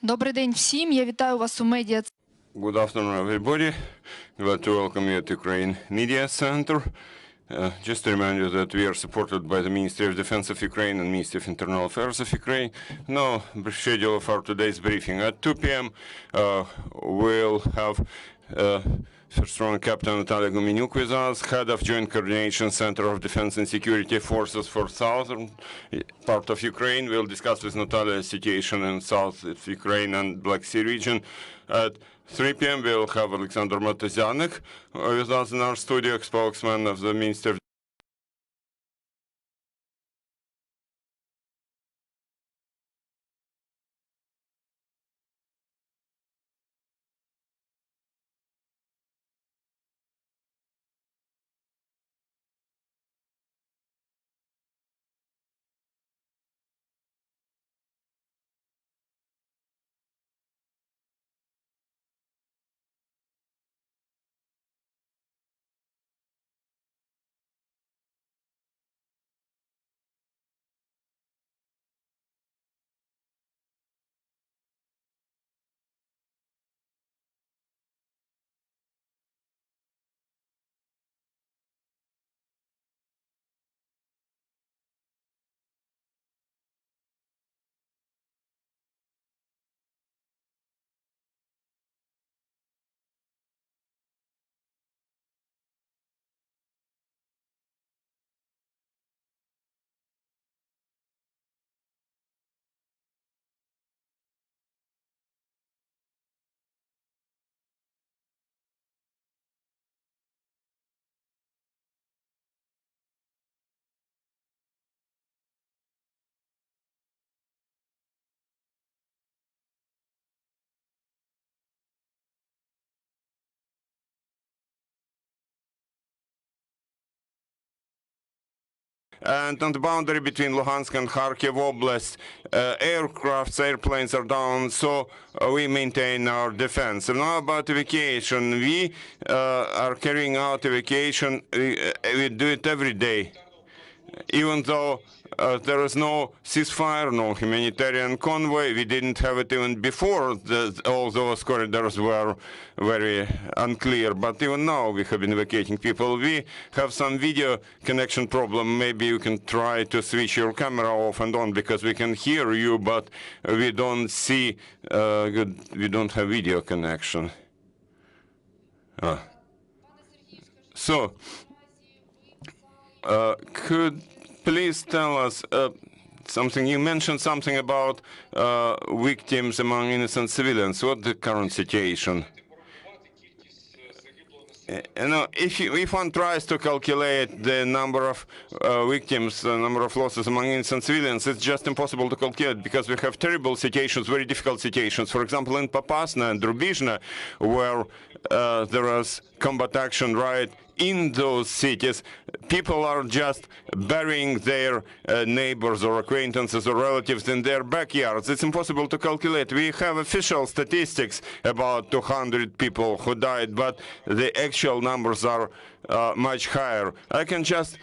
Добрий день всім. Я вітаю вас у медіа. Good afternoon, everybody. Glad to welcome you at Ukraine Media Center. Just to remind you that we are supported by the Ministry of Defense of Ukraine and Ministry of Internal Affairs of Ukraine. Now, brief schedule for today's briefing. At 2 p.m., we'll have First Strong Captain Natalia Gumenyuk with us, Head of Joint Coordination Center of Defense and Security Forces for Southern part of Ukraine. We'll discuss with Natalia the situation in south of Ukraine and Black Sea region. At 3 p.m., we'll have Alexander Matozyanik with us in our studio, spokesman of the Ministry of And on the boundary between Luhansk and Kharkiv Oblast, airplanes are down, so we maintain our defense. And now about evacuation. We are carrying out evacuation. We do it every day, even though there is no ceasefire, no humanitarian convoy. We didn't have it even before. All those corridors were very unclear. But even now we have been evacuating people. We have some video connection problem. Maybe you can try to switch your camera off and on, because we can hear you, but we don't see good. We don't have video connection. So, could please tell us something? You mentioned something about victims among innocent civilians. What's the current situation? If one tries to calculate the number of victims, the number of losses among innocent civilians, it's just impossible to calculate, because we have terrible situations, very difficult situations. For example, in Popasna and Drubizhna, where there is combat action right in those cities, people are just burying their neighbors or acquaintances or relatives in their backyards. It's impossible to calculate. We have official statistics about 200 people who died, but the actual numbers are much higher. I can just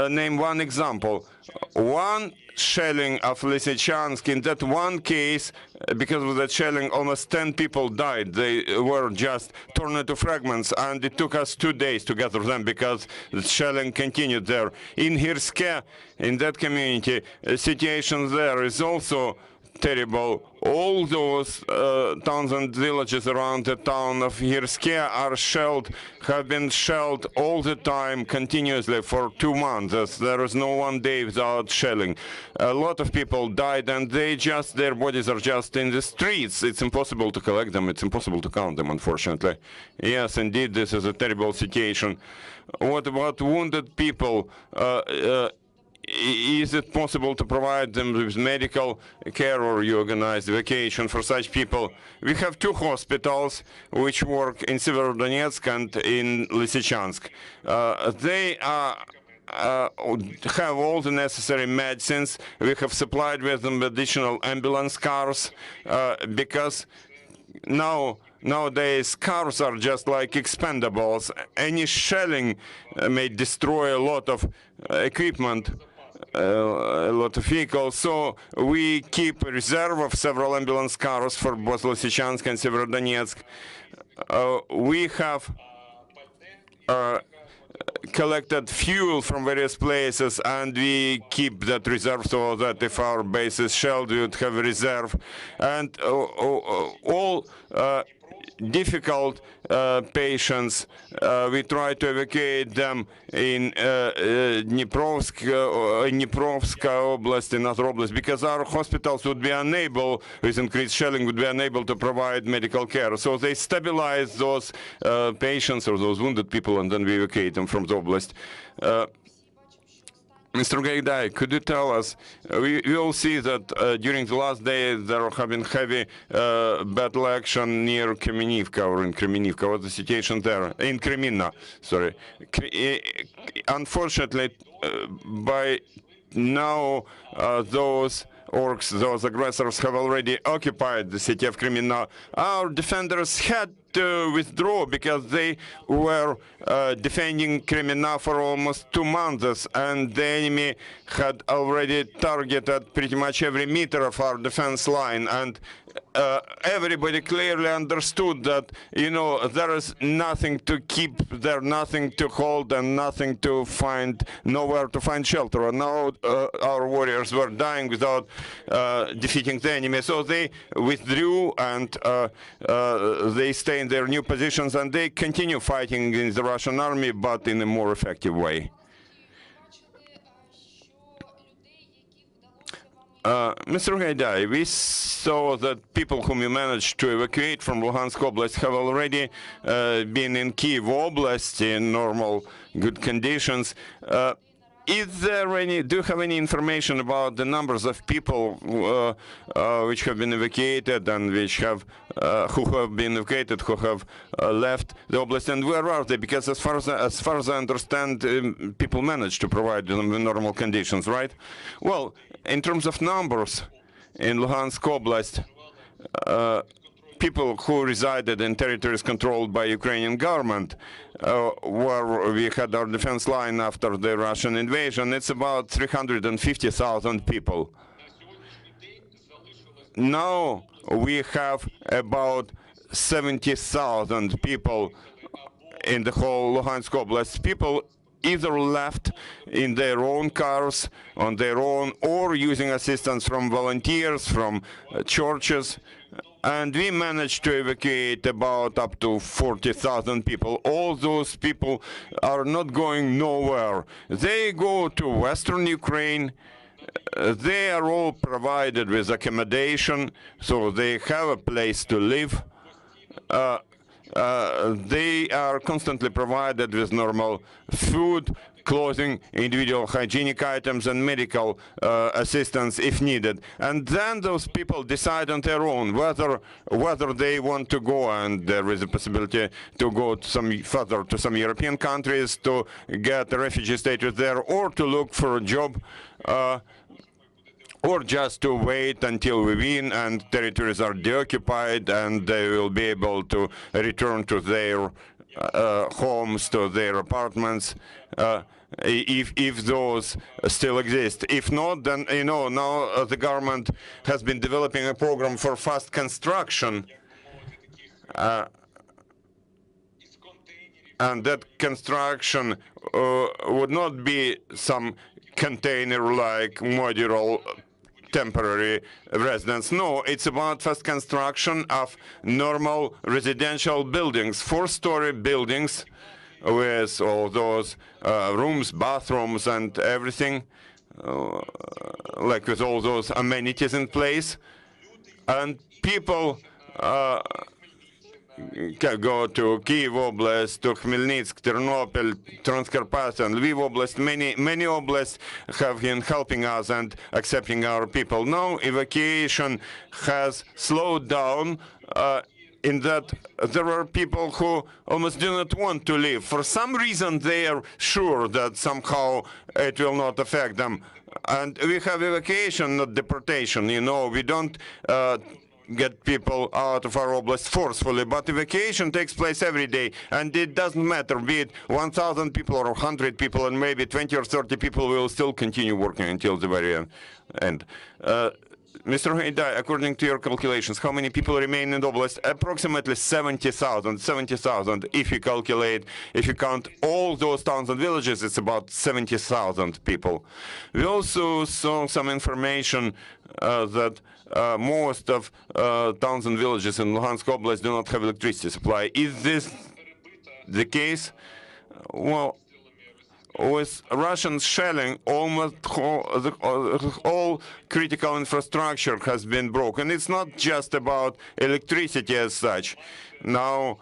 name one example. One shelling of Lysychansk, in that one case, because of that shelling, almost 10 people died. They were just torn into fragments, and it took us 2 days to gather them because the shelling continued there. In Hirske, in that community, the situation there is also terrible. All those towns and villages around the town of Hirske are shelled, have been shelled all the time, continuously for 2 months. There is no one day without shelling. A lot of people died, and their bodies are just in the streets. It's impossible to collect them. It's impossible to count them, unfortunately. Yes, indeed, this is a terrible situation. What about wounded people? Is it possible to provide them with medical care, or you organize evacuation for such people? We have 2 hospitals which work in Severodonetsk and in Lysychansk. They have all the necessary medicines. We have supplied with them additional ambulance cars, because nowadays cars are just like expendables. Any shelling may destroy a lot of equipment. a lot of vehicles. So we keep a reserve of several ambulance cars for both Lysychansk and Severodonetsk. We have collected fuel from various places, and we keep that reserve so that if our base is shelled, we would have a reserve. And all difficult patients, we try to evacuate them in Dniprovska Oblast, in other oblasts, because our hospitals would be unable, with increased shelling, would be unable to provide medical care. So they stabilize those patients or those wounded people, and then we evacuate them from the oblast. Mr. Gaidai, could you tell us, we all see that during the last days there have been heavy battle action near Kreminivka, or in Kreminivka. What's the situation there? In Kreminna, sorry. Unfortunately, by now those orcs, those aggressors, have already occupied the city of Kreminna. Our defenders had to withdraw because they were defending Kreminna for almost 2 months, and the enemy had already targeted pretty much every meter of our defense line. And everybody clearly understood that, you know, there is nothing to keep there, nothing to hold, and nothing to find, nowhere to find shelter. And now our warriors were dying without defeating the enemy. So they withdrew, and they stay in their new positions, and they continue fighting in the Russian army, but in a more effective way. Mr. Gaidai, we saw that people whom you managed to evacuate from Luhansk Oblast have already been in Kiev Oblast in normal, good conditions. Is there any? Do you have any information about the numbers of people which have been evacuated and which have who have been evacuated, who have left the oblast, and where are they? Because as far as I understand, people managed to provide them with normal conditions, right? Well, in terms of numbers, in Luhansk Oblast, people who resided in territories controlled by Ukrainian government, where we had our defense line after the Russian invasion, it's about 350,000 people. Now we have about 70,000 people in the whole Luhansk Oblast. People either left in their own cars, on their own, or using assistance from volunteers, from churches. And we managed to evacuate about up to 40,000 people. All those people are not going nowhere. They go to Western Ukraine. They are all provided with accommodation, so they have a place to live. They are constantly provided with normal food, clothing, individual hygienic items, and medical assistance if needed. And then those people decide on their own whether they want to go, and there is a possibility to go to some further to some European countries to get a refugee status there, or to look for a job, or just to wait until we win and territories are deoccupied and they will be able to return to their homes, to their apartments, if those still exist. If not, then, you know, now the government has been developing a program for fast construction, and that construction would not be some container-like modular temporary residence. No, it's about fast construction of normal residential buildings, 4-story buildings with all those rooms, bathrooms, and everything, like with all those amenities in place. And people can go to Kiev Oblast, to Khmelnytsk, Ternopil, Transcarpathia, and Lviv Oblast. Many oblasts have been helping us and accepting our people. Now evacuation has slowed down in that there are people who almost do not want to leave. For some reason, they are sure that somehow it will not affect them. And we have evacuation, not deportation. You know, we don't get people out of our oblast forcefully, but evacuation takes place every day, and it doesn't matter, be it 1,000 people or 100 people, and maybe 20 or 30 people will still continue working until the very end. Mr. Haidai, according to your calculations, how many people remain in the oblast? Approximately 70,000. 70,000. If you calculate, if you count all those towns and villages, it's about 70,000 people. We also saw some information that most of towns and villages in Luhansk Oblast do not have electricity supply. Is this the case? Well, with Russian shelling, almost all critical infrastructure has been broken. It's not just about electricity as such. Now,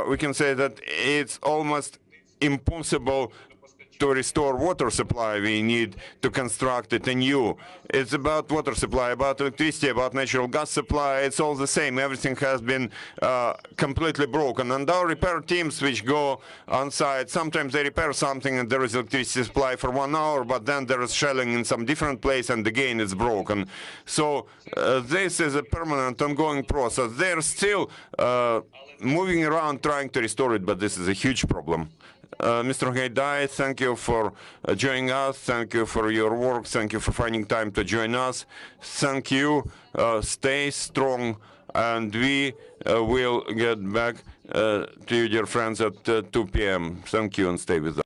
we can say that it's almost impossible to restore water supply. We need to construct it anew. It's about water supply, about electricity, about natural gas supply. It's all the same. Everything has been completely broken. And our repair teams which go on site, sometimes they repair something and there is electricity supply for 1 hour, but then there is shelling in some different place and again it's broken. So this is a permanent, ongoing process. They're still moving around trying to restore it, but this is a huge problem. Mr. Haidai, thank you for joining us. Thank you for your work. Thank you for finding time to join us. Thank you. Stay strong, and we will get back to you, dear friends, at 2 p.m. Thank you, and stay with us.